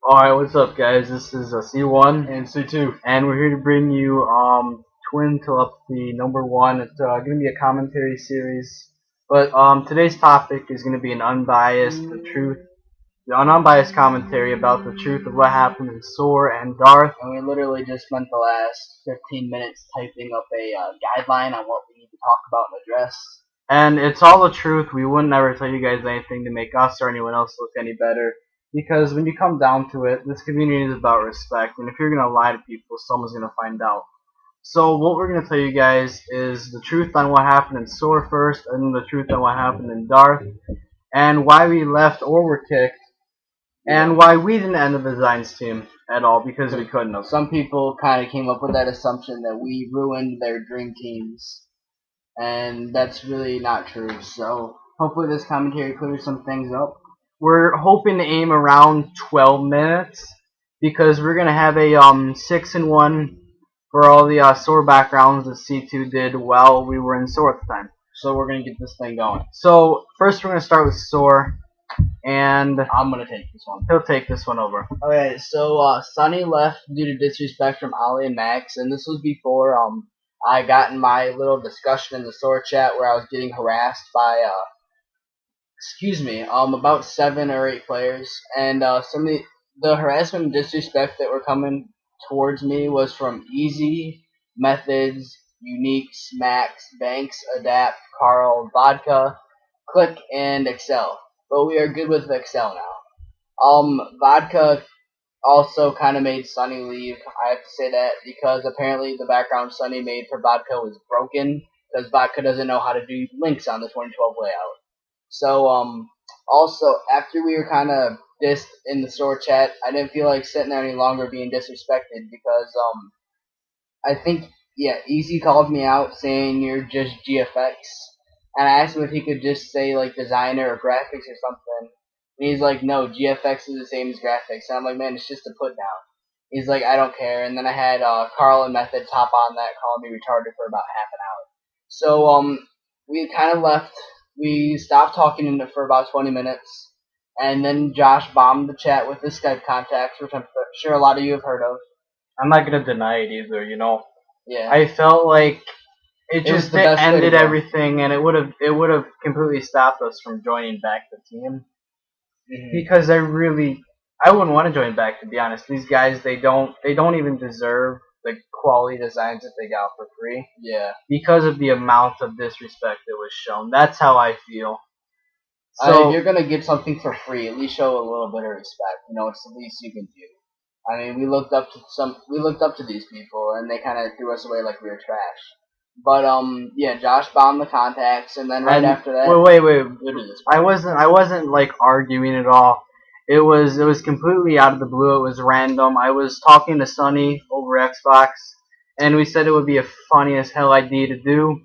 Alright, what's up guys? This is C1 and C2 and we're here to bring you Twin Telepathy #1. It's gonna be a commentary series. But today's topic is gonna be an unbiased unbiased commentary about the truth of what happened in Soar and Darth. And we literally just spent the last 15 minutes typing up a guideline on what we need to talk about and address. And it's all the truth. We wouldn't ever tell you guys anything to make us or anyone else look any better. Because when you come down to it, this community is about respect, and if you're going to lie to people, someone's going to find out. So what we're going to tell you guys is the truth on what happened in Soar first, and then the truth on what happened in Darth, and why we left or were kicked, and why we didn't end the designs team at all, because we couldn't have. Some people kind of came up with that assumption that we ruined their dream teams, and that's really not true. So hopefully this commentary clears some things up. We're hoping to aim around 12 minutes because we're going to have a 6-1 for all the Soar backgrounds that C2 did while we were in Soar at the time. So we're going to get this thing going. So first we're going to start with Soar, and I'm going to take this one. He'll take this one over. Okay, so Sunny left due to disrespect from Ollie and Max, and this was before I got in my little discussion in the Soar chat where I was getting harassed by about 7 or 8 players, and some of the harassment and disrespect that were coming towards me was from Easy, Methods, Uniques, Max, Banks, Adapt, Carl, Vodka, Click, and Excel. But we are good with Excel now. Vodka also kind of made Sunny leave. I have to say that because apparently the background Sunny made for Vodka was broken because Vodka doesn't know how to do links on the 2012 layout. So, also, after we were kind of dissed in the Soar chat, I didn't feel like sitting there any longer being disrespected because, I think, Easy called me out saying you're just GFX, and I asked him if he could just say, like, designer or graphics or something, and he's like, no, GFX is the same as graphics, and I'm like, man, it's just a put down. He's like, I don't care, and then I had, Carl and Methods hop on that, calling me retarded for about half an hour. So, we kind of left. We stopped talking for about 20 minutes, and then Josh bombed the chat with his Skype contacts, which I'm sure a lot of you have heard of. I'm not going to deny it either, you know. Yeah. I felt like it just ended everything, and it would have completely stopped us from joining back the team. Because I wouldn't want to join back, to be honest. These guys, they don't even deserve the quality designs that they got for free. Yeah. Because of the amount of disrespect that was shown. That's how I feel. So if you're gonna get something for free, at least show a little bit of respect. You know, it's the least you can do. I mean, we looked up to these people, and they kind of threw us away like we were trash. But Josh bombed the contacts, and then after that, wait. I wasn't like arguing at all. It was completely out of the blue. It was random. I was talking to Sunny over Xbox, and we said it would be a funny as hell idea to do.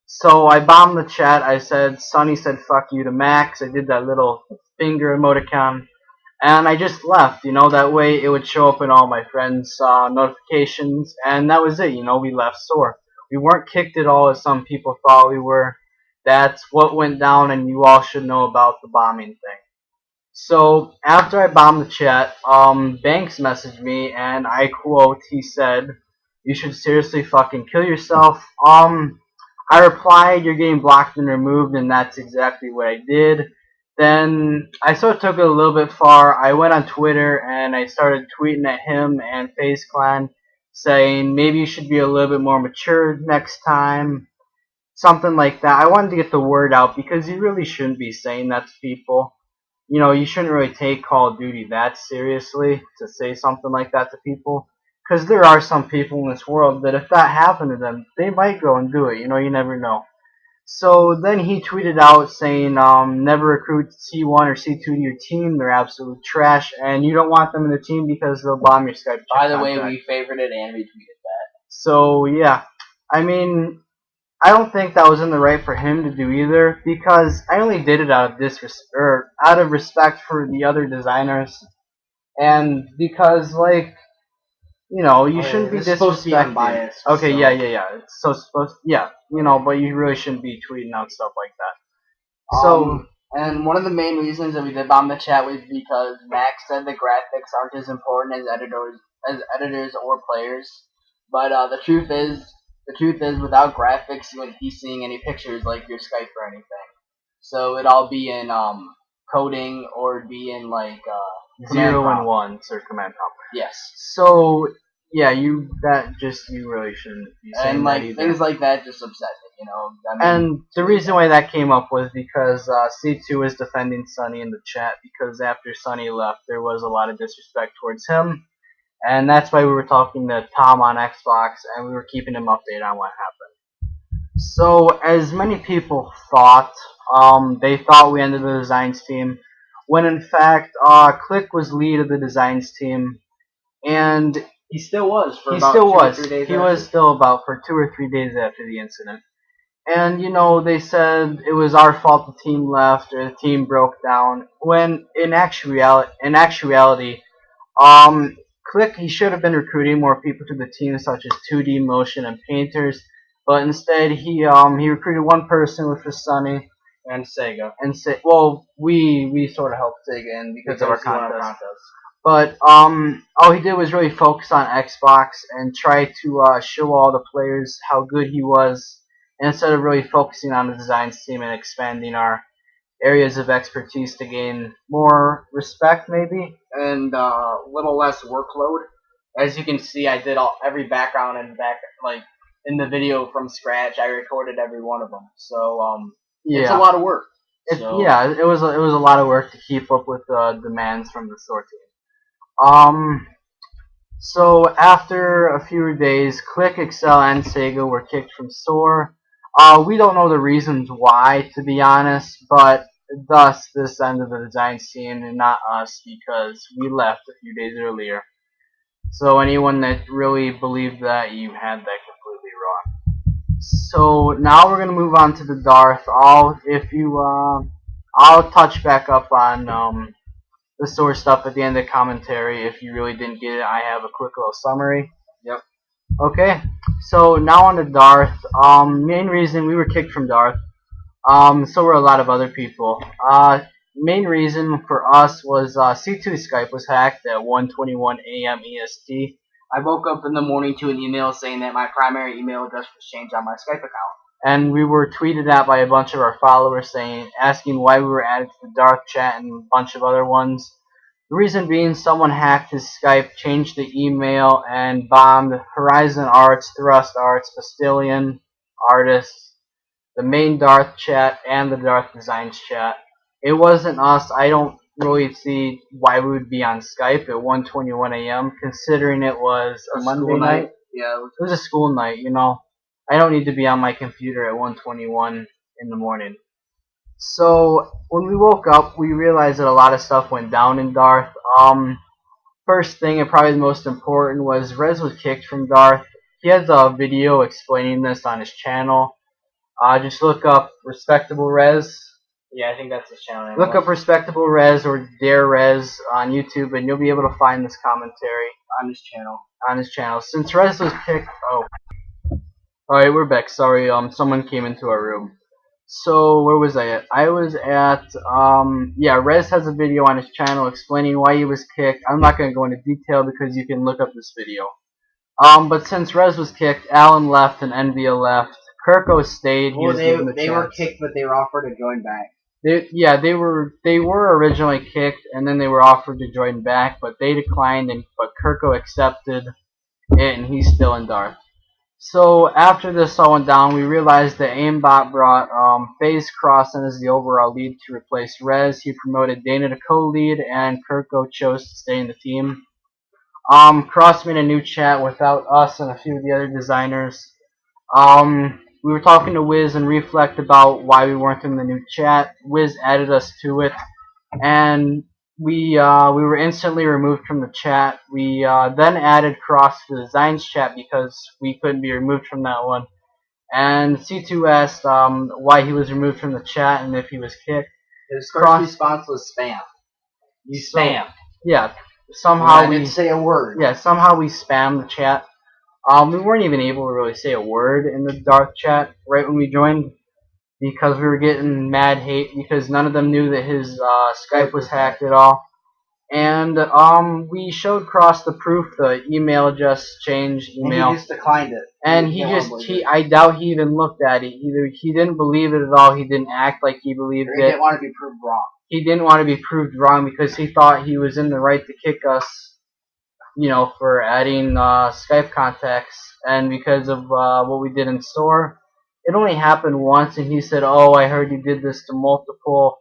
So I bombed the chat. I said, Sunny said fuck you to Max. I did that little finger emoticon, and I just left. You know, that way it would show up in all my friends' notifications, and that was it. You know, we left Soar. We weren't kicked at all as some people thought we were. That's what went down, and you all should know about the bombing thing. So, after I bombed the chat, Banks messaged me, and I quote, he said, you should seriously fucking kill yourself. I replied, you're getting blocked and removed, and that's exactly what I did. Then, I sort of took it a little bit far. I went on Twitter, and I started tweeting at him and FaZe Clan, saying, maybe you should be a little bit more mature next time. Something like that. I wanted to get the word out, because you really shouldn't be saying that to people. You know, you shouldn't really take Call of Duty that seriously to say something like that to people. Because there are some people in this world that if that happened to them, they might go and do it. You know, you never know. So then he tweeted out saying, never recruit C1 or C2 to your team. They're absolute trash. And you don't want them in the team because they'll bomb your Skype chat. By the way, we favorited and retweeted that. So, yeah. I mean, I don't think that was in the right for him to do either, because I only did it out of respect for the other designers, and because, like, you know, you shouldn't be disrespecting. Supposed to be unbiased. Okay, so. Yeah. It's so supposed, you know, but you really shouldn't be tweeting out stuff like that. So And one of the main reasons that we did bomb the chat was because Max said the graphics aren't as important as editors or players. But the truth is, without graphics, you wouldn't be seeing any pictures like your Skype or anything. So it'd all be in coding or it'd be in like Zero and ones or command prompt. Yes. So yeah, you really shouldn't be saying And like that either. things like that just upset me, you know. I mean, And the reason why that came up was because C2 was defending Sunny in the chat because after Sunny left, there was a lot of disrespect towards him. And that's why we were talking to Tom on Xbox and we were keeping him updated on what happened. So, as many people thought, they thought we ended the designs team, when in fact, Click was lead of the designs team, and he still was for he about still 2 or was. 3 days. He was still about for 2 or 3 days after the incident. And you know, they said it was our fault the team left or the team broke down. When in actuality, Click, he should have been recruiting more people to the team, such as 2D motion and painters. But instead, he recruited one person, which was Sunny And Sega. and well, we sort of helped Sega in because of our he won our contest. But all he did was really focus on Xbox and try to show all the players how good he was, instead of really focusing on the designs team and expanding our areas of expertise to gain more respect, maybe, and a little less workload. As you can see, I did every background and like in the video from scratch. I recorded every one of them, so yeah, it's a lot of work. Yeah, it was a lot of work to keep up with the demands from the Soar team. So after a few days, Click, Excel, and Sega were kicked from Soar. We don't know the reasons why, to be honest, but thus this ended the design scene and not us because we left a few days earlier. So anyone that really believed that, you had that completely wrong. So now we're gonna move on to the Darth. I'll touch back up on the Soar stuff at the end of the commentary. If you really didn't get it, I have a quick little summary. Yep. Okay, so now on to Darth. Main reason we were kicked from Darth. So were a lot of other people. Main reason for us was C2's Skype was hacked at 1:21 a.m. EST. I woke up in the morning to an email saying that my primary email address was changed on my Skype account. And we were tweeted at by a bunch of our followers asking why we were added to the Darth chat and a bunch of other ones. The reason being, someone hacked his Skype, changed the email, and bombed Horizon Arts, Thrust Arts, Bastillion, Artists, the main Darth chat, and the Darth Designs chat. It wasn't us. I don't really see why we would be on Skype at 1:21 a.m. considering it was a Monday night. Yeah, it was a school night, you know. I don't need to be on my computer at 1:21 in the morning. So when we woke up, we realized that a lot of stuff went down in Darth. First thing, and probably the most important, was Rez was kicked from Darth. He has a video explaining this on his channel. Just look up Respectable Rez. Yeah, I think that's his channel name. Look up Respectable Rez or Dare Rez on YouTube, and you'll be able to find this commentary on his channel. Since Rez was kicked, alright, we're back. Sorry, someone came into our room. So, where was I at? I was at, Rez has a video on his channel explaining why he was kicked. I'm not going to go into detail because you can look up this video. But since Rez was kicked, Alan left and Envia left. Kirko stayed. Well, they were kicked, but they were offered to join back. They were originally kicked, and then they were offered to join back, but they declined, but Kirko accepted it, and he's still in Darth. So after this all went down, we realized that Aimbot brought FaZe Kross in as the overall lead to replace Rez. He promoted Dana to co-lead, and Kirko chose to stay in the team. Kross made a new chat without us and a few of the other designers. We were talking to Wiz and Reflect about why we weren't in the new chat. Wiz added us to it, and we were instantly removed from the chat. We then added Kross to the Designs chat because we couldn't be removed from that one. And C2 asked why he was removed from the chat and if he was kicked. His first response was spam. You spam. Yeah. Somehow we didn't say a word. Yeah, somehow we spammed the chat. We weren't even able to really say a word in the Darth chat right when we joined. because we were getting mad hate because none of them knew that his Skype was hacked at all. And we showed Kross the proof, the email just changed email. And he just declined it. And I doubt he even looked at it. Either he didn't believe it at all, he didn't act like he believed it. He didn't want to be proved wrong. He didn't want to be proved wrong because he thought he was in the right to kick us, for adding Skype contacts. And because of what we did in Soar, it only happened once, and he said, "Oh, I heard you did this to multiple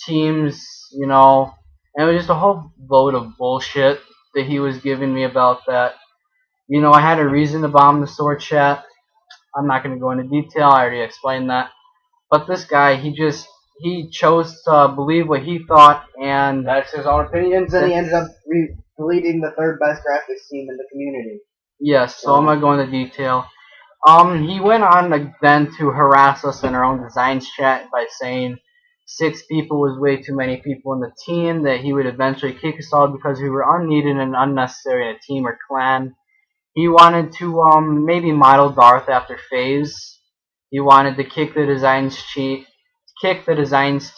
teams, and it was just a whole load of bullshit that he was giving me about that. I had a reason to bomb the Soar chat. I'm not going to go into detail. I already explained that. But this guy, he chose to believe what he thought, and that's his own opinions, and he ended up deleting the third best graphics team in the community. Yes, so I'm going to go into detail. He went on then to harass us in our own designs chat by saying 6 people was way too many people in the team, that he would eventually kick us all because we were unneeded and unnecessary in a team or clan. He wanted to maybe model Darth after FaZe. He wanted to kick the designs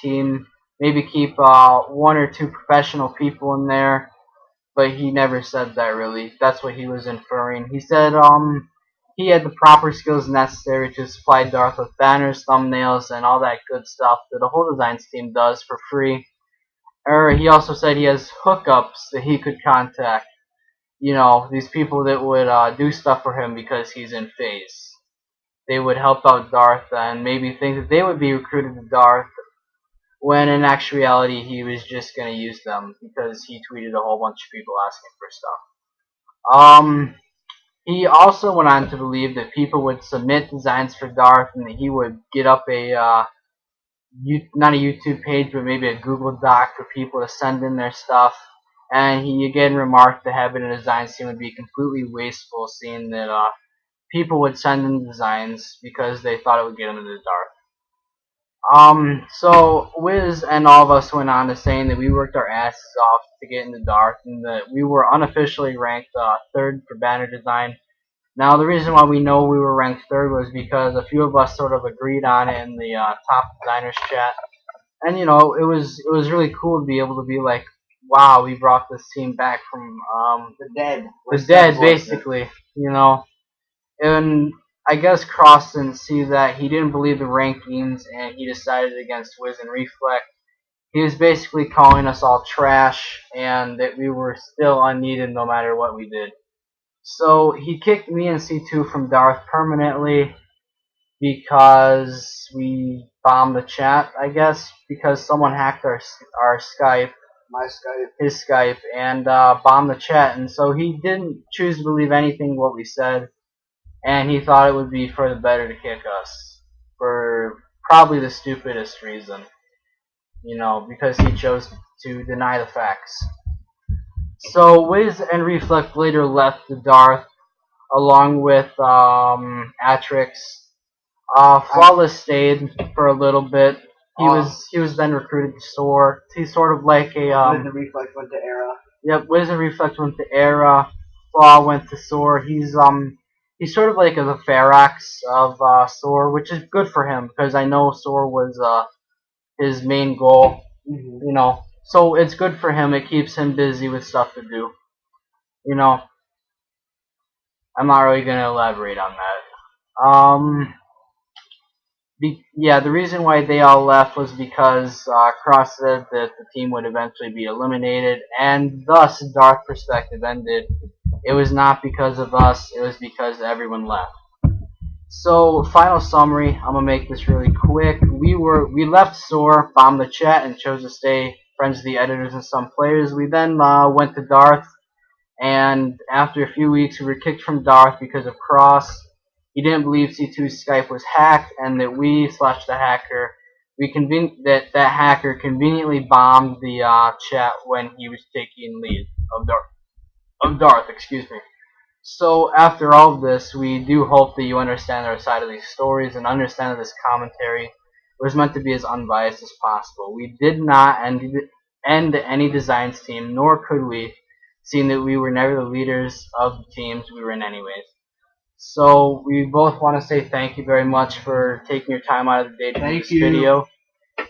team, maybe keep 1 or 2 professional people in there, but he never said that really. That's what he was inferring. He said he had the proper skills necessary to supply Darth with banners, thumbnails, and all that good stuff that the whole designs team does for free. He also said he has hookups that he could contact. These people that would do stuff for him because he's in FaZe. They would help out Darth and maybe think that they would be recruited to Darth, when in actuality he was just going to use them because he tweeted a whole bunch of people asking for stuff. He also went on to believe that people would submit designs for Darth and that he would get up not a YouTube page, but maybe a Google Doc for people to send in their stuff. And he again remarked that having a design team would be completely wasteful, seeing that people would send in designs because they thought it would get them into Darth. So Wiz and all of us went on to saying that we worked our asses off to get into Darth, and that we were unofficially ranked 3rd for banner design. Now, the reason why we know we were ranked 3rd was because a few of us sort of agreed on it in the top designers chat, and it was really cool to be able to be like, wow, we brought this team back from the dead. Basically, and I guess Kross didn't see that. He didn't believe the rankings, and he decided against Wiz and Reflect. He was basically calling us all trash, and that we were still unneeded no matter what we did. So he kicked me and C2 from Darth permanently because we bombed the chat, I guess, because someone hacked our Skype. His Skype, and bombed the chat, and so he didn't choose to believe anything what we said. And he thought it would be for the better to kick us for probably the stupidest reason, because he chose to deny the facts. So Wiz and Reflect later left the Darth along with Atrix. Flawless stayed for a little bit. He was then recruited to Soar. He's sort of like a Wiz and Reflect went to Era. Yep, Wiz and Reflect went to Era. Flaw went to Soar. He's sort of like the Ferox of Soar, which is good for him because I know Soar was his main goal. Mm-hmm. So it's good for him. It keeps him busy with stuff to do. I'm not really gonna elaborate on that. The reason why they all left was because Kross said that the team would eventually be eliminated, and thus Darth Perspective ended. It was not because of us, it was because everyone left. So, final summary, I'm gonna make this really quick. We left Soar, bombed the chat, and chose to stay friends with the editors and some players. We then went to Darth, and after a few weeks we were kicked from Darth because of Kross. He didn't believe C2's Skype was hacked, and that the hacker, that hacker conveniently bombed the chat when he was taking lead of Darth. Excuse me. So after all of this, we do hope that you understand our side of these stories and understand that this commentary was meant to be as unbiased as possible. We did not end any designs team, nor could we, seeing that we were never the leaders of the teams we were in anyways. So we both want to say thank you very much for taking your time out of the day to do this video.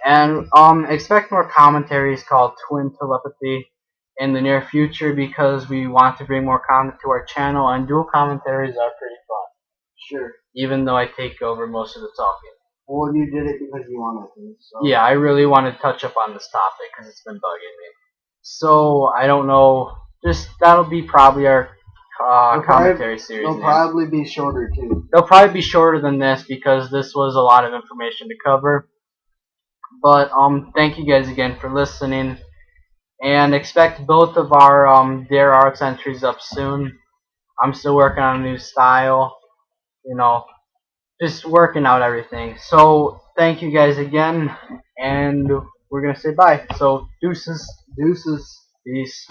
And expect more commentaries called Twin Telepathy in the near future, because we want to bring more content to our channel, and dual commentaries are pretty fun. Sure. Even though I take over most of the talking. Well, you did it because you wanted to. So. Yeah, I really want to touch up on this topic because it's been bugging me. So I don't know. Just that'll be probably our commentary series. They'll probably be shorter too. They'll probably be shorter than this because this was a lot of information to cover. But thank you guys again for listening, and expect both of our Dare Arts entries up soon. I'm still working on a new style, you know, just working out everything. So thank you guys again, and we're gonna say bye. So deuces, Deuces. peace.